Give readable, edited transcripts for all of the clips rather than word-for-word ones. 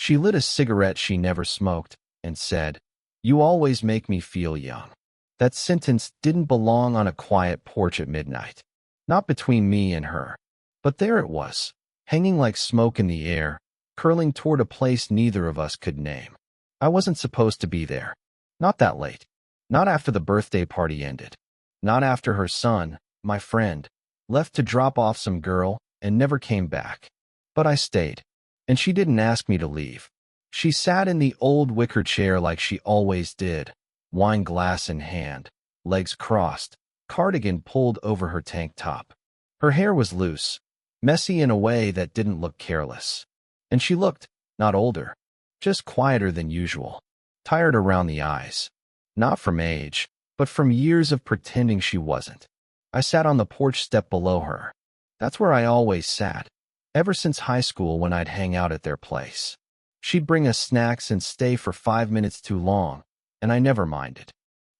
She lit a cigarette she never smoked and said, "You always make me feel young." That sentence didn't belong on a quiet porch at midnight. Not between me and her. But there it was, hanging like smoke in the air, curling toward a place neither of us could name. I wasn't supposed to be there. Not that late. Not after the birthday party ended. Not after her son, my friend, left to drop off some girl and never came back. But I stayed. And she didn't ask me to leave. She sat in the old wicker chair like she always did, wine glass in hand, legs crossed, cardigan pulled over her tank top. Her hair was loose, messy in a way that didn't look careless. And she looked, not older, just quieter than usual, tired around the eyes. Not from age, but from years of pretending she wasn't. I sat on the porch step below her. That's where I always sat, ever since high school when I'd hang out at their place. She'd bring us snacks and stay for 5 minutes too long, and I never minded.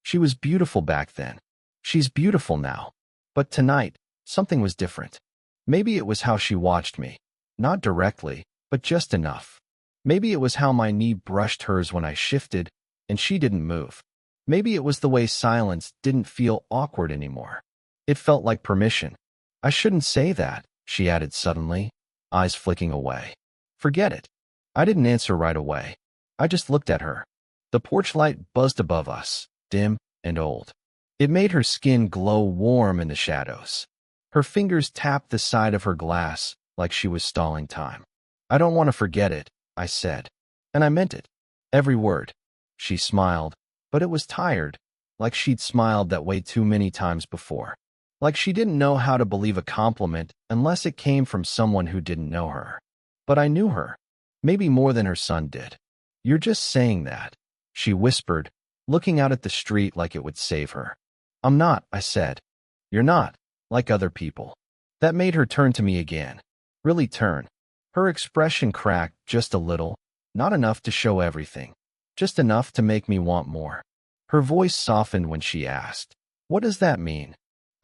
She was beautiful back then. She's beautiful now. But tonight, something was different. Maybe it was how she watched me. Not directly, but just enough. Maybe it was how my knee brushed hers when I shifted, and she didn't move. Maybe it was the way silence didn't feel awkward anymore. It felt like permission. I shouldn't say that, she added suddenly, eyes flicking away. Forget it. I didn't answer right away. I just looked at her. The porch light buzzed above us, dim and old. It made her skin glow warm in the shadows. Her fingers tapped the side of her glass like she was stalling time. "I don't want to forget it," I said. And I meant it. Every word. She smiled, but it was tired, like she'd smiled that way too many times before. Like she didn't know how to believe a compliment unless it came from someone who didn't know her. But I knew her. Maybe more than her son did. "You're just saying that," she whispered, looking out at the street like it would save her. "I'm not," I said. "You're not, like other people." That made her turn to me again. Really turn. Her expression cracked just a little, not enough to show everything, just enough to make me want more. Her voice softened when she asked, "What does that mean?"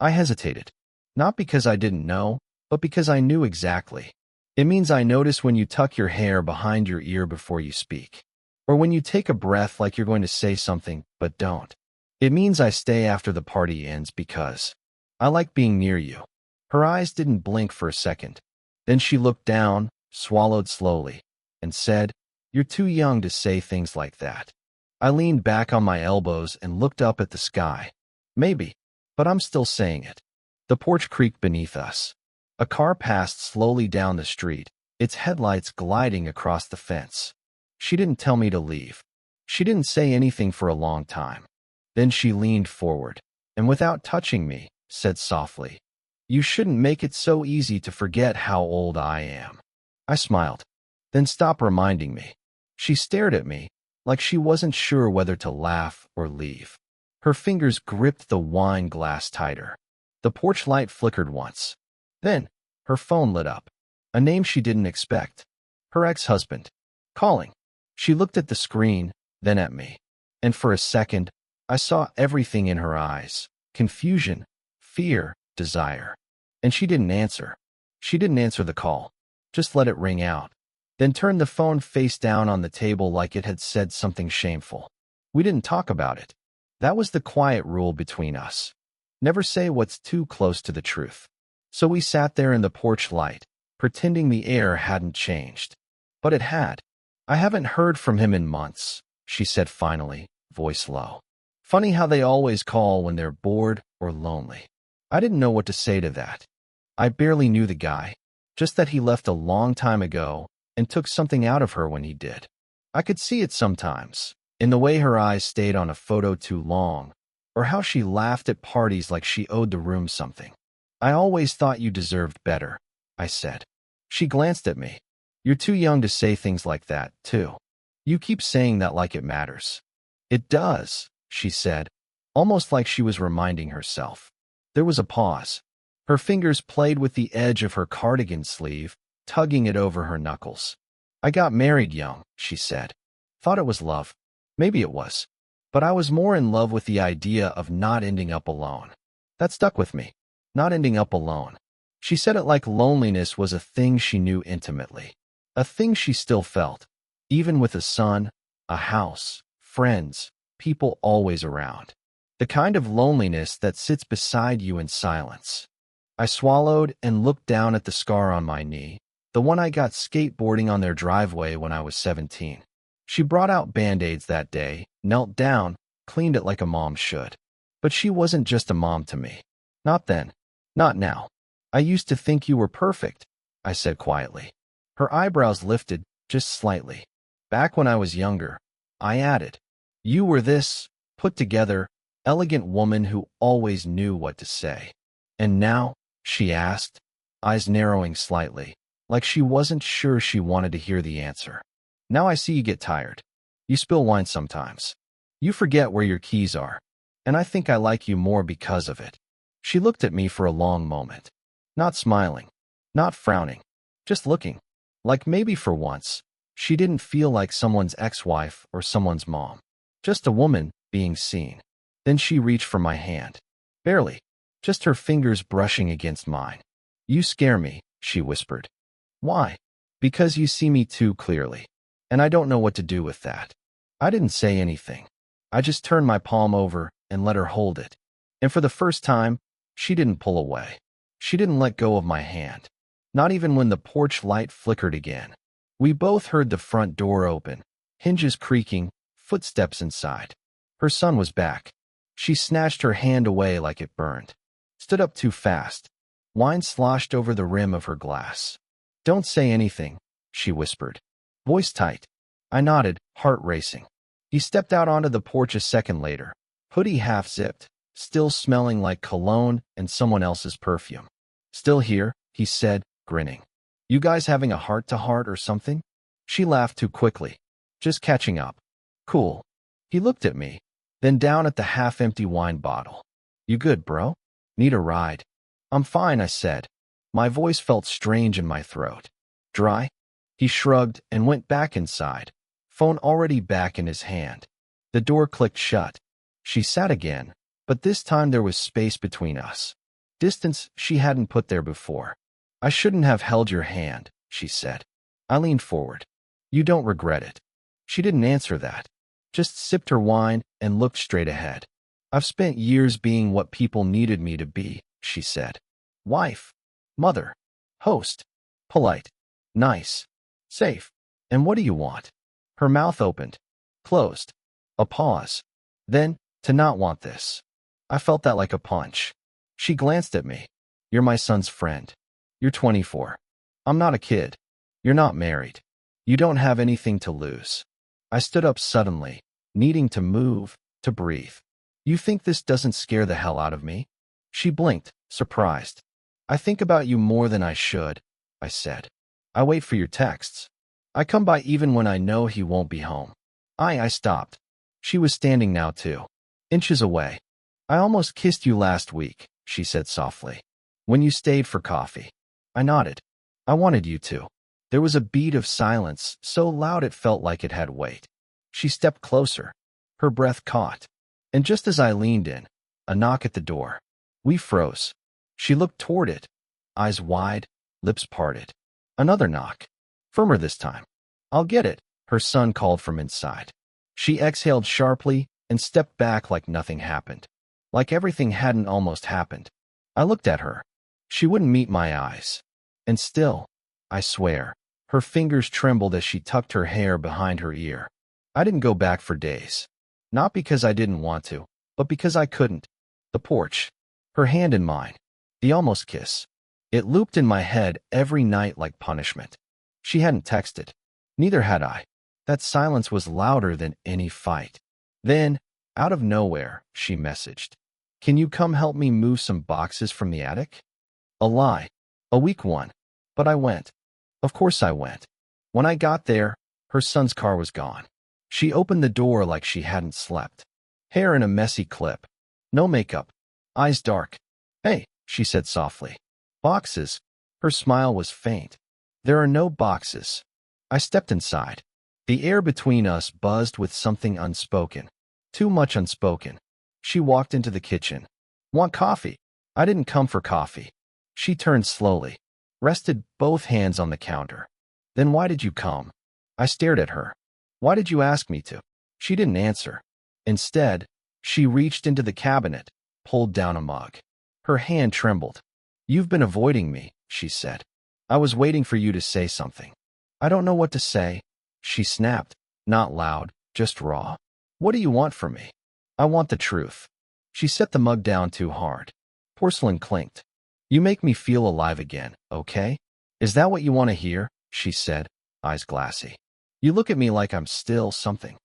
I hesitated. Not because I didn't know, but because I knew exactly. "It means I notice when you tuck your hair behind your ear before you speak. Or when you take a breath like you're going to say something, but don't. It means I stay after the party ends because I like being near you." Her eyes didn't blink for a second. Then she looked down, swallowed slowly, and said, "You're too young to say things like that." I leaned back on my elbows and looked up at the sky. Maybe, but I'm still saying it. The porch creaked beneath us. A car passed slowly down the street, its headlights gliding across the fence. She didn't tell me to leave. She didn't say anything for a long time. Then she leaned forward, and without touching me, said softly, "You shouldn't make it so easy to forget how old I am." I smiled. "Then stop reminding me." She stared at me, like she wasn't sure whether to laugh or leave. Her fingers gripped the wine glass tighter. The porch light flickered once. Then, her phone lit up. A name she didn't expect. Her ex-husband. Calling. She looked at the screen, then at me. And for a second, I saw everything in her eyes. Confusion, fear, desire. And she didn't answer. She didn't answer the call. Just let it ring out. Then turned the phone face down on the table like it had said something shameful. We didn't talk about it. That was the quiet rule between us. Never say what's too close to the truth. So we sat there in the porch light, pretending the air hadn't changed. But it had. "I haven't heard from him in months," she said finally, voice low. Funny how they always call when they're bored or lonely. I didn't know what to say to that. I barely knew the guy, just that he left a long time ago and took something out of her when he did. I could see it sometimes, in the way her eyes stayed on a photo too long, or how she laughed at parties like she owed the room something. "I always thought you deserved better," I said. She glanced at me. "You're too young to say things like that, too. You keep saying that like it matters." "It does," she said, almost like she was reminding herself. There was a pause. Her fingers played with the edge of her cardigan sleeve, tugging it over her knuckles. "I got married young," she said. "Thought it was love. Maybe it was. But I was more in love with the idea of not ending up alone. That stuck with me. Not ending up alone." She said it like loneliness was a thing she knew intimately. A thing she still felt. even with a son, a house, friends, people always around. The kind of loneliness that sits beside you in silence. I swallowed and looked down at the scar on my knee, the one I got skateboarding on their driveway when I was 17. She brought out Band-Aids that day, knelt down, cleaned it like a mom should. But she wasn't just a mom to me. Not then. Not now. I used to think you were perfect, I said quietly. Her eyebrows lifted, just slightly. Back when I was younger, I added. You were this, put together, elegant woman who always knew what to say. And now, she asked, eyes narrowing slightly, like she wasn't sure she wanted to hear the answer. Now I see you get tired. You spill wine sometimes. You forget where your keys are. And I think I like you more because of it. She looked at me for a long moment. Not smiling. Not frowning. Just looking. Like maybe for once, she didn't feel like someone's ex-wife or someone's mom. Just a woman being seen. Then she reached for my hand. Barely. Just her fingers brushing against mine. You scare me, she whispered. Why? Because you see me too clearly. And I don't know what to do with that. I didn't say anything. I just turned my palm over and let her hold it. And for the first time, she didn't pull away. She didn't let go of my hand. Not even when the porch light flickered again. We both heard the front door open, hinges creaking, footsteps inside. Her son was back. She snatched her hand away like it burned. Stood up too fast. Wine sloshed over the rim of her glass. Don't say anything, she whispered. Voice tight. I nodded, heart racing. He stepped out onto the porch a second later, hoodie half-zipped, still smelling like cologne and someone else's perfume. Still here, he said, grinning. You guys having a heart-to-heart or something? She laughed too quickly. Just catching up. Cool. He looked at me, then down at the half-empty wine bottle. You good, bro? Need a ride? I'm fine, I said. My voice felt strange in my throat. Dry? He shrugged and went back inside, phone already back in his hand. The door clicked shut. She sat again, but this time there was space between us. Distance she hadn't put there before. I shouldn't have held your hand, she said. I leaned forward. You don't regret it. She didn't answer that. Just sipped her wine and looked straight ahead. I've spent years being what people needed me to be, she said. Wife, mother, host, polite, nice, safe. And what do you want? Her mouth opened, closed. A pause. Then, to not want this. I felt that like a punch. She glanced at me. You're my son's friend. You're 24. I'm not a kid. You're not married. You don't have anything to lose. I stood up suddenly, needing to move, to breathe. You think this doesn't scare the hell out of me? She blinked, surprised. I think about you more than I should, I said. I wait for your texts. I come by even when I know he won't be home. I stopped. She was standing now too, inches away. I almost kissed you last week, she said softly. When you stayed for coffee. I nodded. I wanted you to. There was a beat of silence, so loud it felt like it had weight. She stepped closer. Her breath caught. And just as I leaned in, a knock at the door. We froze. She looked toward it, eyes wide, lips parted. Another knock. Firmer this time. I'll get it, her son called from inside. She exhaled sharply and stepped back like nothing happened. Like everything hadn't almost happened. I looked at her. She wouldn't meet my eyes. And still, I swear, her fingers trembled as she tucked her hair behind her ear. I didn't go back for days. Not because I didn't want to, but because I couldn't. The porch. Her hand in mine. The almost kiss. It looped in my head every night like punishment. She hadn't texted. Neither had I. That silence was louder than any fight. Then, out of nowhere, she messaged. Can you come help me move some boxes from the attic? A lie. A weak one. But I went. Of course I went. When I got there, her son's car was gone. She opened the door like she hadn't slept. Hair in a messy clip. No makeup. Eyes dark. Hey, she said softly. Boxes. Her smile was faint. There are no boxes. I stepped inside. The air between us buzzed with something unspoken. Too much unspoken. She walked into the kitchen. Want coffee? I didn't come for coffee. She turned slowly, rested both hands on the counter. Then why did you come? I stared at her. Why did you ask me to? She didn't answer. Instead, she reached into the cabinet, pulled down a mug. Her hand trembled. You've been avoiding me, she said. I was waiting for you to say something. I don't know what to say, she snapped, not loud, just raw. What do you want from me? I want the truth. She set the mug down too hard. Porcelain clinked. You make me feel alive again, okay? Is that what you want to hear? She said, eyes glassy. You look at me like I'm still something.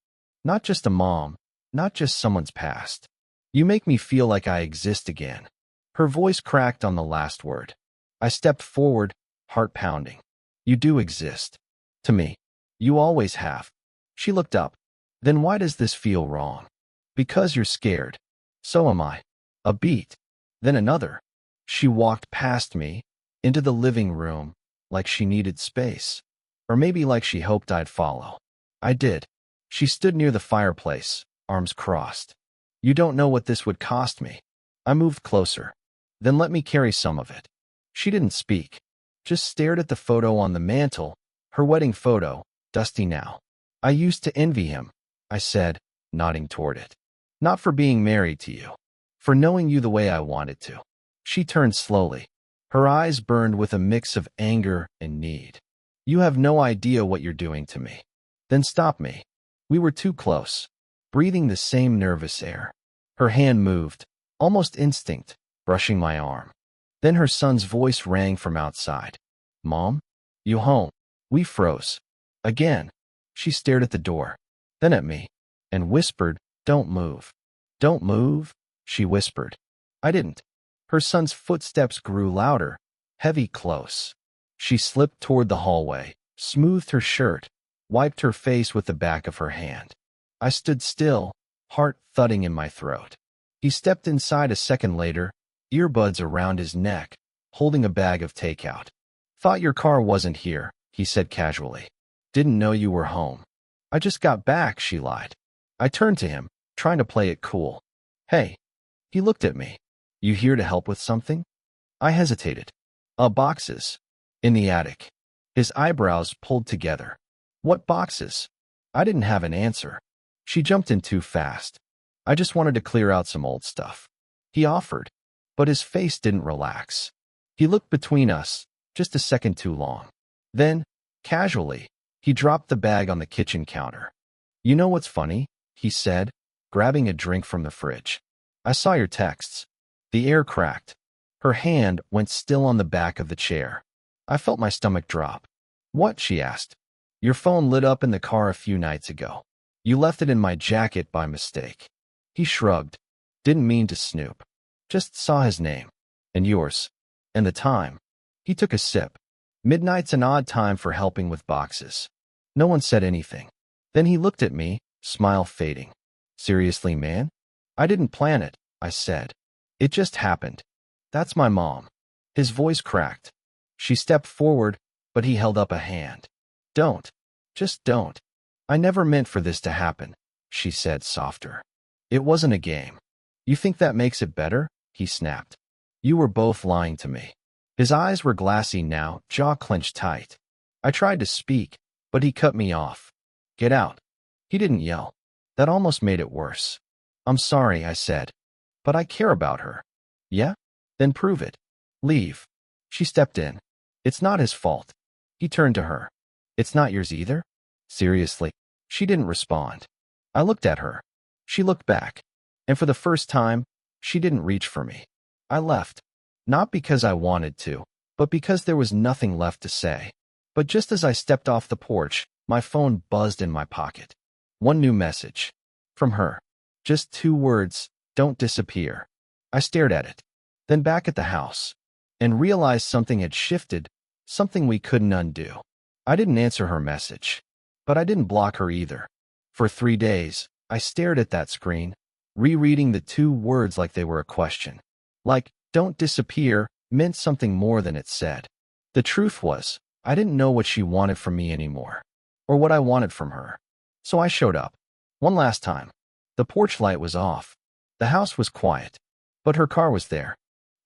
Not just a mom, not just someone's past. You make me feel like I exist again. Her voice cracked on the last word. I stepped forward, heart pounding. You do exist. To me. You always have. She looked up. Then why does this feel wrong? Because you're scared. So am I. A beat. Then another. She walked past me, into the living room, like she needed space. Or maybe like she hoped I'd follow. I did. She stood near the fireplace, arms crossed. You don't know what this would cost me. I moved closer. Then let me carry some of it. She didn't speak. Just stared at the photo on the mantel, her wedding photo, dusty now. I used to envy him, I said, nodding toward it. Not for being married to you. For knowing you the way I wanted to. She turned slowly. Her eyes burned with a mix of anger and need. You have no idea what you're doing to me. Then stop me. We were too close, breathing the same nervous air. Her hand moved, almost instinct, brushing my arm. Then her son's voice rang from outside. Mom? You home? We froze. Again. She stared at the door, then at me, and whispered, Don't move. Don't move, she whispered. I didn't. Her son's footsteps grew louder, heavy, close. She slipped toward the hallway, smoothed her shirt, wiped her face with the back of her hand. I stood still, heart thudding in my throat. He stepped inside a second later, earbuds around his neck, holding a bag of takeout. Thought your car wasn't here, he said casually. Didn't know you were home. I just got back, she lied. I turned to him, trying to play it cool. Hey. He looked at me. You here to help with something? I hesitated. Boxes. In the attic. His eyebrows pulled together. What boxes? I didn't have an answer. She jumped in too fast. I just wanted to clear out some old stuff. He offered, but his face didn't relax. He looked between us, just a second too long. Then, casually, he dropped the bag on the kitchen counter. You know what's funny? He said, grabbing a drink from the fridge. I saw your texts. The air cracked. Her hand went still on the back of the chair. I felt my stomach drop. What? She asked. Your phone lit up in the car a few nights ago. You left it in my jacket by mistake. He shrugged. Didn't mean to snoop. Just saw his name. And yours. And the time. He took a sip. Midnight's an odd time for helping with boxes. No one said anything. Then he looked at me, smile fading. Seriously, man? I didn't plan it, I said. It just happened. That's my mom. His voice cracked. She stepped forward, but he held up a hand. Don't. Just don't. I never meant for this to happen, she said, softer. It wasn't a game. You think that makes it better? He snapped. You were both lying to me. His eyes were glassy now, jaw clenched tight. I tried to speak, but he cut me off. Get out. He didn't yell. That almost made it worse. I'm sorry, I said. But I care about her. Yeah? Then prove it. Leave. She stepped in. It's not his fault. He turned to her. It's not yours either? Seriously? She didn't respond. I looked at her. She looked back. And for the first time, she didn't reach for me. I left. Not because I wanted to, but because there was nothing left to say. But just as I stepped off the porch, my phone buzzed in my pocket. One new message. From her. Just 2 words, don't disappear. I stared at it. Then back at the house. And realized something had shifted, something we couldn't undo. I didn't answer her message. But I didn't block her either. For 3 days, I stared at that screen, rereading the 2 words like they were a question. Like, don't disappear, meant something more than it said. The truth was, I didn't know what she wanted from me anymore. Or what I wanted from her. So I showed up. One last time. The porch light was off. The house was quiet. But her car was there.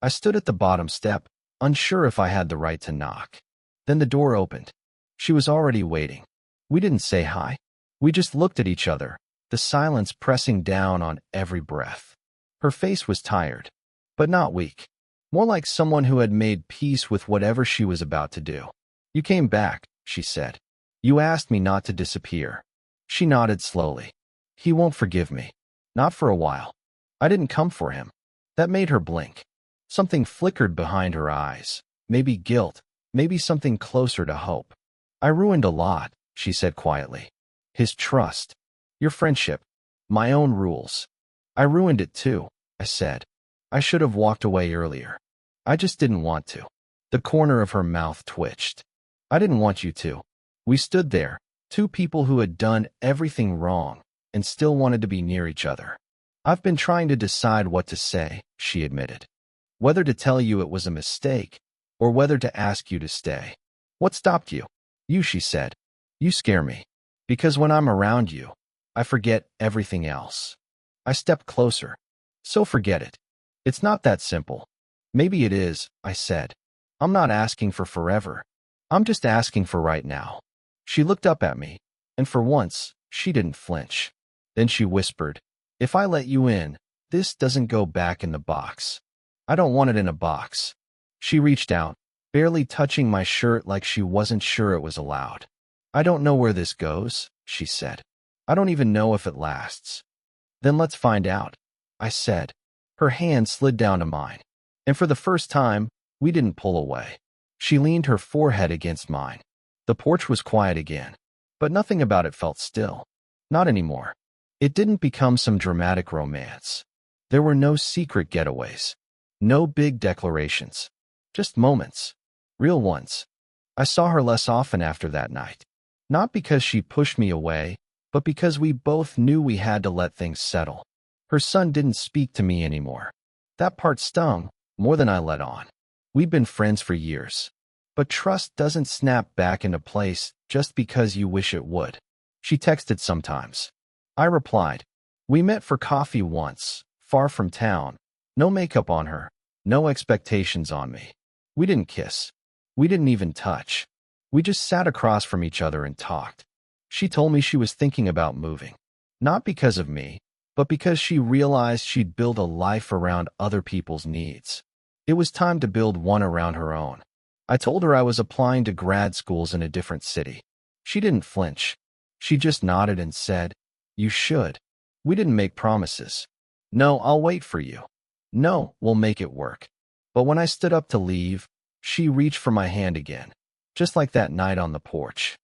I stood at the bottom step, unsure if I had the right to knock. Then the door opened. She was already waiting. We didn't say hi. We just looked at each other, the silence pressing down on every breath. Her face was tired, but not weak. More like someone who had made peace with whatever she was about to do. You came back, she said. You asked me not to disappear. She nodded slowly. He won't forgive me. Not for a while. I didn't come for him. That made her blink. Something flickered behind her eyes. Maybe guilt, maybe something closer to hope. I ruined a lot, she said quietly. His trust, your friendship, my own rules. I ruined it too, I said. I should have walked away earlier. I just didn't want to. The corner of her mouth twitched. I didn't want you to. We stood there, two people who had done everything wrong and still wanted to be near each other. I've been trying to decide what to say, she admitted. Whether to tell you it was a mistake or whether to ask you to stay. What stopped you? You, she said. You scare me. Because when I'm around you, I forget everything else. I stepped closer. So forget it. It's not that simple. Maybe it is, I said. I'm not asking for forever. I'm just asking for right now. She looked up at me, and for once, she didn't flinch. Then she whispered, if I let you in, this doesn't go back in the box. I don't want it in a box. She reached out, barely touching my shirt like she wasn't sure it was allowed. I don't know where this goes, she said. I don't even know if it lasts. Then let's find out, I said. Her hand slid down to mine, and for the first time, we didn't pull away. She leaned her forehead against mine. The porch was quiet again, but nothing about it felt still. Not anymore. It didn't become some dramatic romance. There were no secret getaways, no big declarations, just moments, real ones. I saw her less often after that night, not because she pushed me away, but because we both knew we had to let things settle. Her son didn't speak to me anymore. That part stung more than I let on. We'd been friends for years, but trust doesn't snap back into place just because you wish it would. She texted sometimes. I replied. We met for coffee once, far from town. No makeup on her, no expectations on me. We didn't kiss. We didn't even touch. We just sat across from each other and talked. She told me she was thinking about moving. Not because of me, but because she realized she'd build a life around other people's needs. It was time to build one around her own. I told her I was applying to grad schools in a different city. She didn't flinch. She just nodded and said, you should. We didn't make promises. No, I'll wait for you. No, we'll make it work. But when I stood up to leave, she reached for my hand again, just like that night on the porch.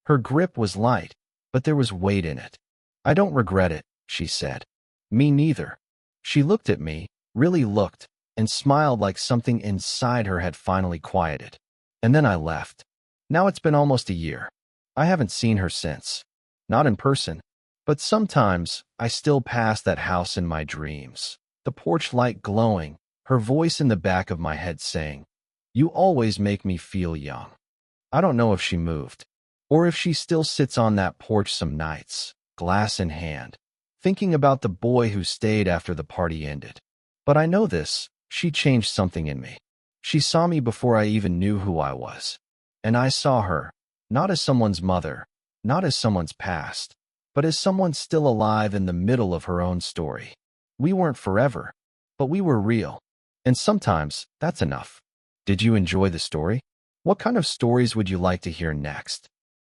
Her grip was light, but there was weight in it. I don't regret it, she said. Me neither. She looked at me, really looked, and smiled like something inside her had finally quieted. And then I left. Now it's been almost a year. I haven't seen her since. Not in person. But sometimes, I still pass that house in my dreams. The porch light glowing, her voice in the back of my head saying, you always make me feel young. I don't know if she moved, or if she still sits on that porch some nights, glass in hand, thinking about the boy who stayed after the party ended. But I know this, she changed something in me. She saw me before I even knew who I was. And I saw her, not as someone's mother, not as someone's past, but as someone still alive in the middle of her own story. We weren't forever, but we were real. And sometimes, that's enough. Did you enjoy the story? What kind of stories would you like to hear next?